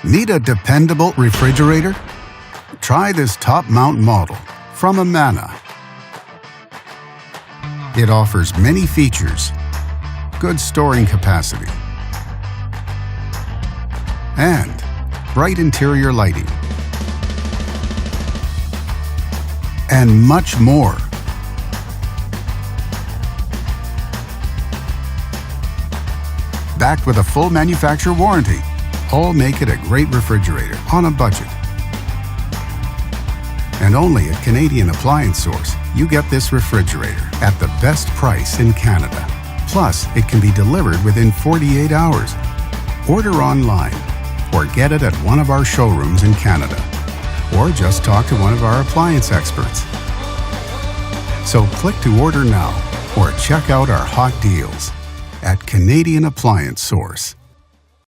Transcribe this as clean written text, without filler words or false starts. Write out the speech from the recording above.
Need a dependable refrigerator? Try this top-mount model from Amana. It offers many features, good storing capacity, and bright interior lighting, and much more. Backed with a full manufacturer warranty, all make it a great refrigerator on a budget. And only at Canadian Appliance Source, you get this refrigerator at the best price in Canada. Plus, it can be delivered within 48 hours. Order online or get it at one of our showrooms in Canada. Or just talk to one of our appliance experts. So click to order now or check out our hot deals at Canadian Appliance Source.